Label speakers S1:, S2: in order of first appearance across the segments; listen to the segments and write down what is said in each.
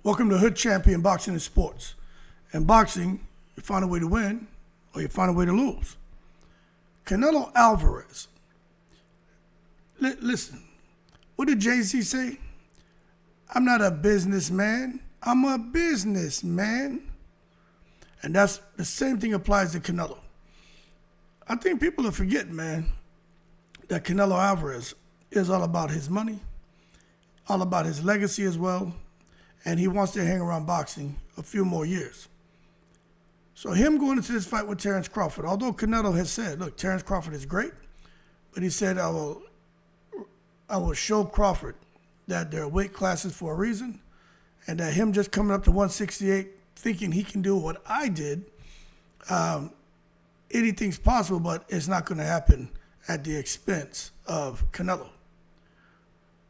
S1: Welcome to Hood Champion Boxing and Sports. In boxing, you find a way to win or you find a way to lose. Canelo Alvarez. Listen, what did Jay-Z say? I'm not a businessman, I'm a businessman. And that's the same thing applies to Canelo. I think people are forgetting, man, that Canelo Alvarez is all about his money, all about his legacy as well, and he wants to hang around boxing a few more years. So him going into this fight with Terence Crawford, although Canelo has said, look, Terence Crawford is great, but he said, I will show Crawford that there are weight classes for a reason, and that him just coming up to 168 thinking he can do what I did, anything's possible, but it's not going to happen at the expense of Canelo.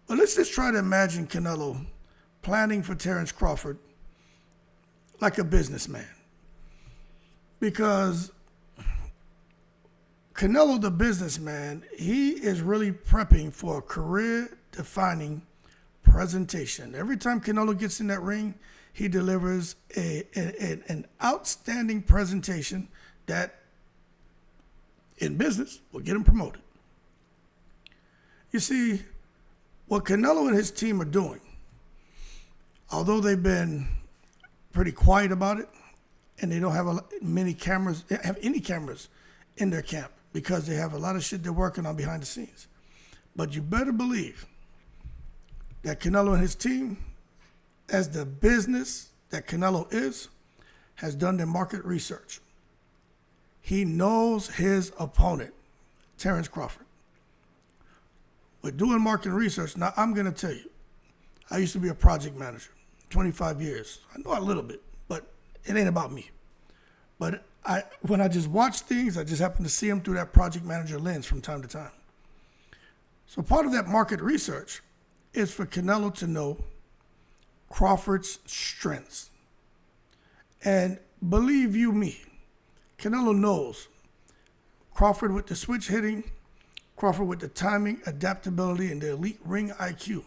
S1: But let's just try to imagine Canelo planning for Terence Crawford like a businessman. Because Canelo the businessman, he is really prepping for a career-defining presentation. Every time Canelo gets in that ring, he delivers an outstanding presentation that, in business, will get him promoted. You see, what Canelo and his team are doing, although they've been pretty quiet about it, and they don't have any cameras in their camp because they have a lot of shit they're working on behind the scenes. But you better believe that Canelo and his team, as the business that Canelo is, has done their market research. He knows his opponent, Terence Crawford. With doing market research, now I'm going to tell you, I used to be a project manager, 25 years. I know a little bit, but it ain't about me. But when I just watch things, I just happen to see them through that project manager lens from time to time. So part of that market research is for Canelo to know Crawford's strengths. And believe you me, Canelo knows Crawford with the switch hitting, Crawford with the timing, adaptability, and the elite ring IQ.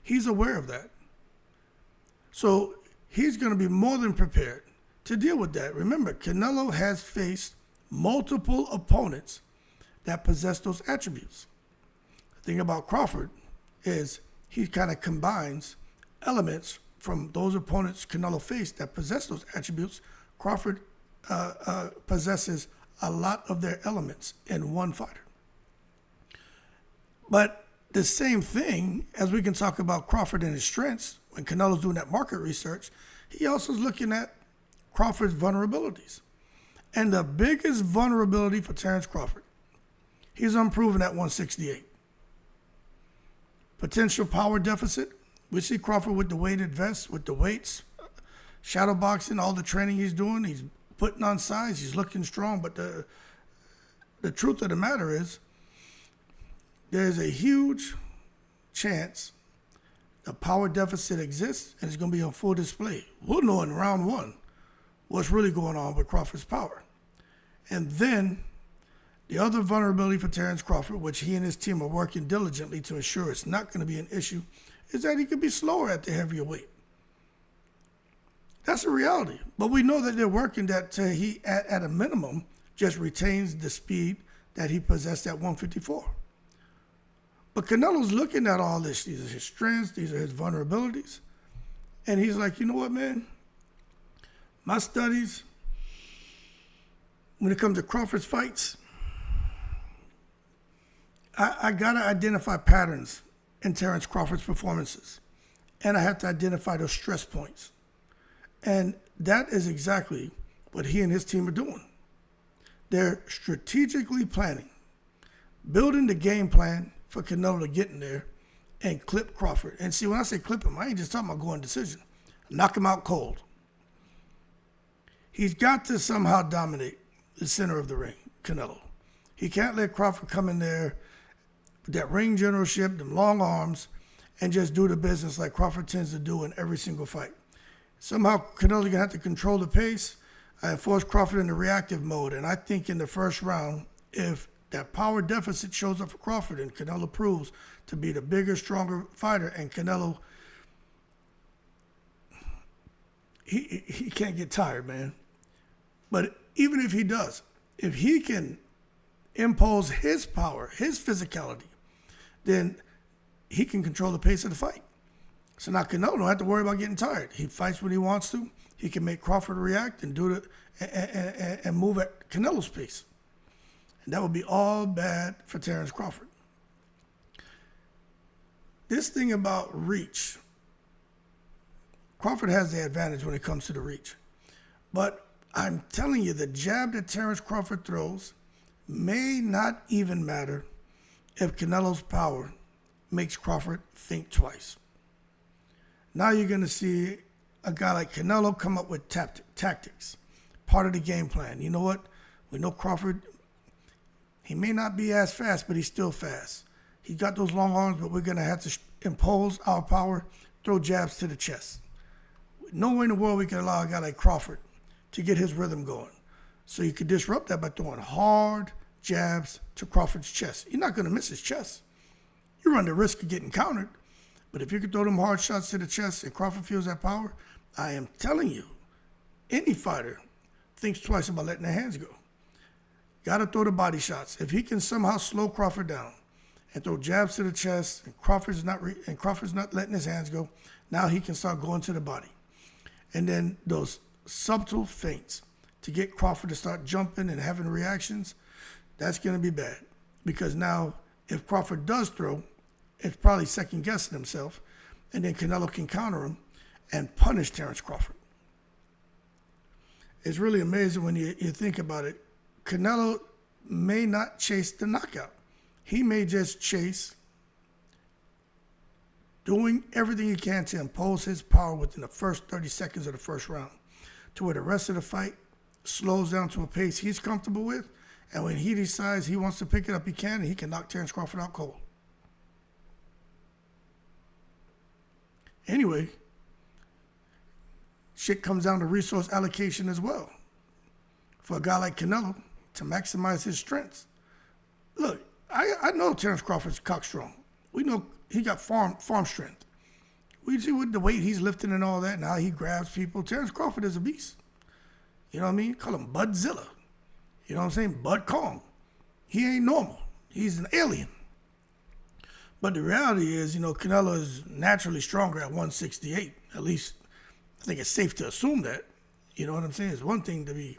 S1: He's aware of that. So he's going to be more than prepared to deal with that. Remember, Canelo has faced multiple opponents that possess those attributes. The thing about Crawford is he kind of combines elements from those opponents Canelo faced that possess those attributes. Crawford possesses a lot of their elements in one fighter. But the same thing, as we can talk about Crawford and his strengths, when Canelo's doing that market research, he also is looking at Crawford's vulnerabilities. And the biggest vulnerability for Terence Crawford, he's unproven at 168. Potential power deficit. We see Crawford with the weighted vest, with the weights, shadow boxing, all the training he's doing. He's putting on size. He's looking strong. But the truth of the matter is, there's a huge chance the power deficit exists and it's going to be on full display. We'll know in round one what's really going on with Crawford's power. And then the other vulnerability for Terence Crawford, which he and his team are working diligently to ensure it's not going to be an issue, is that he could be slower at the heavier weight. That's a reality. But we know that they're working that he, at a minimum, just retains the speed that he possessed at 154. But Canelo's looking at all this. These are his strengths. These are his vulnerabilities. And he's like, you know what, man? My studies, when it comes to Crawford's fights, I got to identify patterns in Terence Crawford's performances. And I have to identify those stress points. And that is exactly what he and his team are doing. They're strategically planning, building the game plan for Canelo to get in there and clip Crawford. And see, when I say clip him, I ain't just talking about going decision. Knock him out cold. He's got to somehow dominate the center of the ring, Canelo. He can't let Crawford come in there with that ring generalship, them long arms, and just do the business like Crawford tends to do in every single fight. Somehow Canelo's going to have to control the pace and force Crawford into reactive mode. And I think in the first round, if that power deficit shows up for Crawford and Canelo proves to be the bigger, stronger fighter, and Canelo he can't get tired, man. But even if he does, if he can impose his power, his physicality, then he can control the pace of the fight. So now Canelo don't have to worry about getting tired. He fights when he wants to. He can make Crawford react and do it and move at Canelo's pace. And that would be all bad for Terence Crawford. This thing about reach, Crawford has the advantage when it comes to the reach. But I'm telling you, the jab that Terence Crawford throws may not even matter if Canelo's power makes Crawford think twice. Now you're going to see a guy like Canelo come up with tactics, part of the game plan. You know what? We know Crawford, he may not be as fast, but he's still fast. He's got those long arms, but we're going to have to impose our power, throw jabs to the chest. Nowhere in the world we can allow a guy like Crawford to get his rhythm going. So you could disrupt that by throwing hard jabs to Crawford's chest. You're not going to miss his chest. You run the risk of getting countered. But if you can throw them hard shots to the chest and Crawford feels that power, I am telling you, any fighter thinks twice about letting their hands go. Got to throw the body shots. If he can somehow slow Crawford down and throw jabs to the chest, and Crawford's not letting his hands go, now he can start going to the body. And then those subtle feints to get Crawford to start jumping and having reactions, that's going to be bad. Because now, if Crawford does throw, it's probably second-guessing himself, and then Canelo can counter him and punish Terence Crawford. It's really amazing when you think about it. Canelo may not chase the knockout. He may just chase doing everything he can to impose his power within the first 30 seconds of the first round, to where the rest of the fight slows down to a pace he's comfortable with, and when he decides he wants to pick it up, he can, and he can knock Terence Crawford out cold. Anyway, shit comes down to resource allocation as well. For a guy like Canelo to maximize his strengths. Look, I know Terence Crawford's cockstrong. We know he got farm strength. We see with the weight he's lifting and all that and how he grabs people. Terence Crawford is a beast. You know what I mean? Call him Budzilla. You know what I'm saying? Bud Kong. He ain't normal. He's an alien. But the reality is, Canelo is naturally stronger at 168. At least, I think it's safe to assume that. You know what I'm saying? It's one thing to be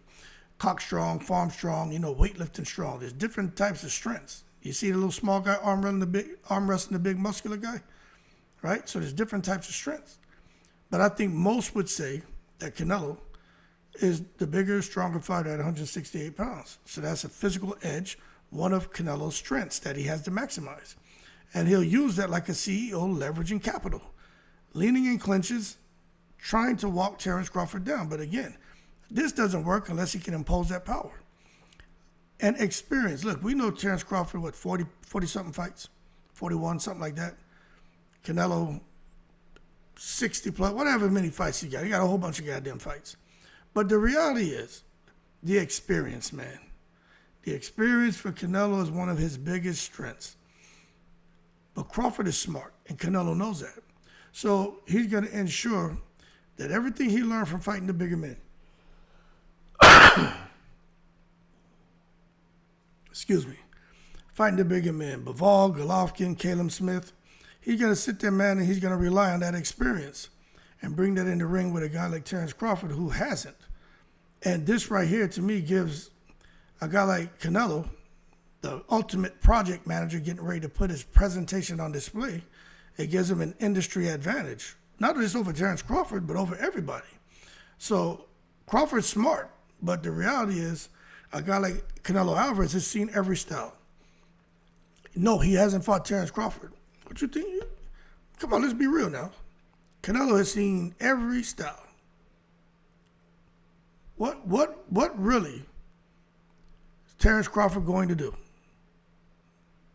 S1: cock strong, farm strong, weightlifting strong. There's different types of strengths. You see the little small guy arm wrestling the big muscular guy, right? So there's different types of strengths. But I think most would say that Canelo is the bigger, stronger fighter at 168 pounds. So that's a physical edge, one of Canelo's strengths that he has to maximize. And he'll use that like a CEO leveraging capital, leaning in clinches, trying to walk Terence Crawford down. But again, this doesn't work unless he can impose that power. And experience. Look, we know Terence Crawford, 40-something fights? 41, something like that. Canelo, 60 plus, whatever many fights he got. He got a whole bunch of goddamn fights. But the reality is, the experience, man. The experience for Canelo is one of his biggest strengths. But Crawford is smart, and Canelo knows that. So he's going to ensure that everything he learned from fighting the bigger men, fighting the bigger men, Bivol, Golovkin, Caleb Smith, he's going to sit there, man, and he's going to rely on that experience and bring that in the ring with a guy like Terence Crawford who hasn't. And this right here, to me, gives a guy like Canelo, the ultimate project manager getting ready to put his presentation on display, it gives him an industry advantage. Not just over Terence Crawford, but over everybody. So Crawford's smart, but the reality is a guy like Canelo Alvarez has seen every style. No, he hasn't fought Terence Crawford. What you think? Come on, let's be real now. Canelo has seen every style. What really is Terence Crawford going to do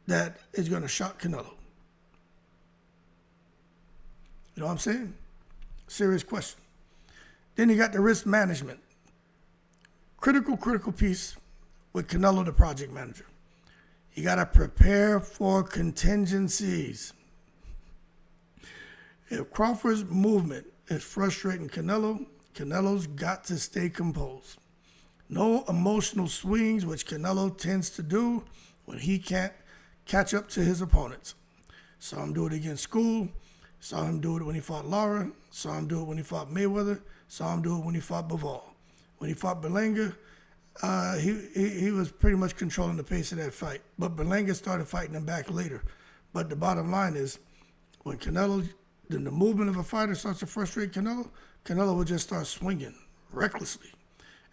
S1: that is going to shock Canelo? You know what I'm saying? Serious question. Then you got the risk management. Critical piece with Canelo, the project manager. You got to prepare for contingencies. If Crawford's movement is frustrating Canelo, Canelo's got to stay composed. No emotional swings, which Canelo tends to do when he can't catch up to his opponents. Saw him do it against School. Saw him do it when he fought Lara. Saw him do it when he fought Mayweather. Saw him do it when he fought Bivol. When he fought Berlanga, he was pretty much controlling the pace of that fight. But Berlanga started fighting him back later. But the bottom line is, when Canelo, then the movement of a fighter starts to frustrate Canelo, Canelo will just start swinging recklessly.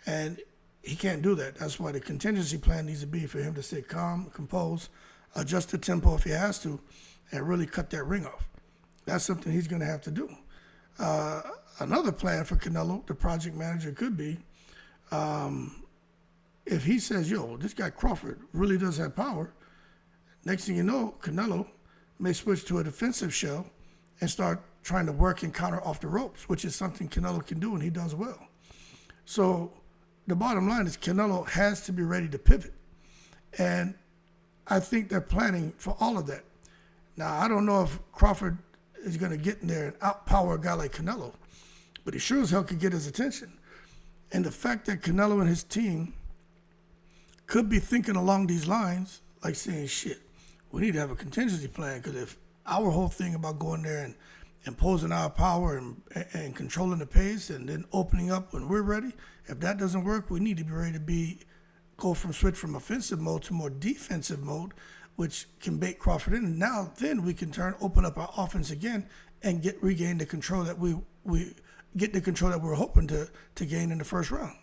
S1: And he can't do that. That's why the contingency plan needs to be for him to stay calm, composed, adjust the tempo if he has to, and really cut that ring off. That's something he's going to have to do. Another plan for Canelo, the project manager, could be if he says, yo, this guy Crawford really does have power, next thing you know, Canelo may switch to a defensive shell and start trying to work and counter off the ropes, which is something Canelo can do and he does well. So the bottom line is Canelo has to be ready to pivot. And I think they're planning for all of that. Now, I don't know if Crawford is going to get in there and outpower a guy like Canelo, but he sure as hell could get his attention. And the fact that Canelo and his team could be thinking along these lines, like saying, shit, we need to have a contingency plan, because if our whole thing about going there and imposing our power and controlling the pace and then opening up when we're ready, if that doesn't work, we need to be ready to switch from offensive mode to more defensive mode, which can bait Crawford in. And now then we can open up our offense again and regain the control that we were hoping to gain in the first round.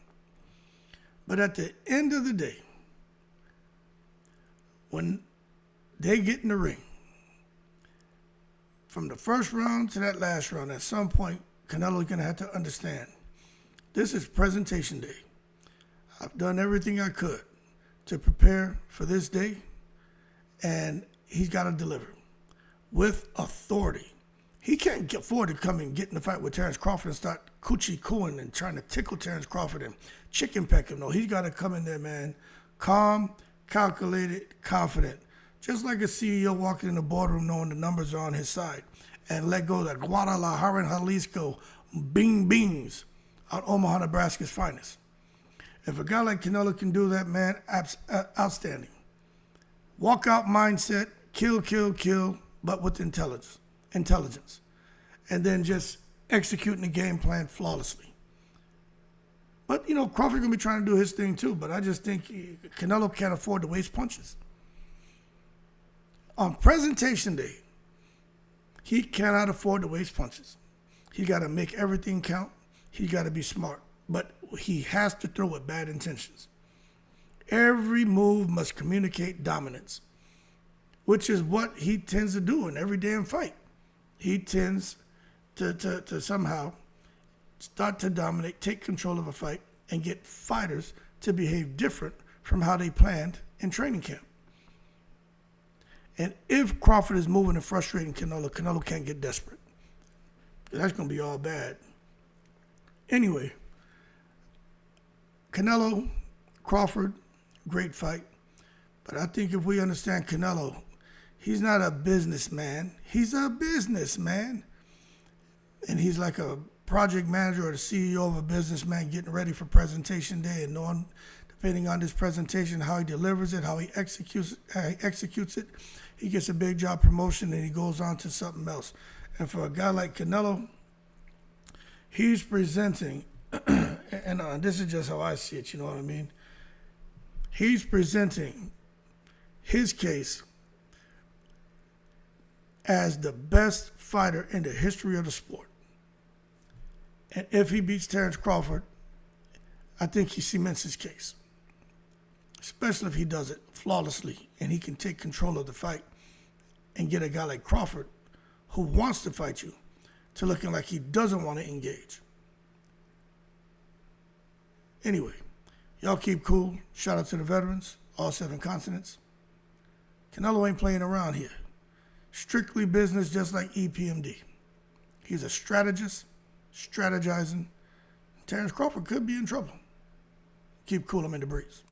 S1: But at the end of the day, when they get in the ring, from the first round to that last round, at some point, Canelo's going to have to understand, this is presentation day. I've done everything I could to prepare for this day, and he's got to deliver with authority. He can't afford to come and get in the fight with Terence Crawford and start coochie cooing and trying to tickle Terence Crawford and chicken peck him. No, he's got to come in there, man, calm, calculated, confident. Just like a CEO walking in the boardroom knowing the numbers are on his side, and let go of that Guadalajara and Jalisco bing bings on Omaha, Nebraska's finest. If a guy like Canelo can do that, man, outstanding. Walkout mindset, kill, but with intelligence. And then just executing the game plan flawlessly. But, Crawford's going to be trying to do his thing too, but I just think Canelo can't afford to waste punches. On presentation day, he cannot afford to waste punches. He got to make everything count. He got to be smart, but he has to throw with bad intentions. Every move must communicate dominance, which is what he tends to do in every damn fight. He tends to somehow start to dominate, take control of a fight, and get fighters to behave different from how they planned in training camp. And if Crawford is moving and frustrating Canelo can't get desperate. That's going to be all bad. Anyway, Canelo, Crawford, great fight. But I think if we understand Canelo, he's not a businessman. He's a businessman. And he's like a project manager or the CEO of a businessman getting ready for presentation day and knowing, depending on this presentation, how he delivers it, how he executes it, he gets a big job promotion and he goes on to something else. And for a guy like Canelo, he's presenting, and this is just how I see it, you know what I mean? He's presenting his case as the best fighter in the history of the sport. And if he beats Terence Crawford, I think he cements his case, especially if he does it flawlessly and he can take control of the fight and get a guy like Crawford who wants to fight you to looking like he doesn't want to engage. Anyway, y'all keep cool. Shout out to the veterans, all 7 continents. Canelo ain't playing around here. Strictly business, just like EPMD. He's a strategist, strategizing. Terence Crawford could be in trouble. Keep cool, I'm in the breeze.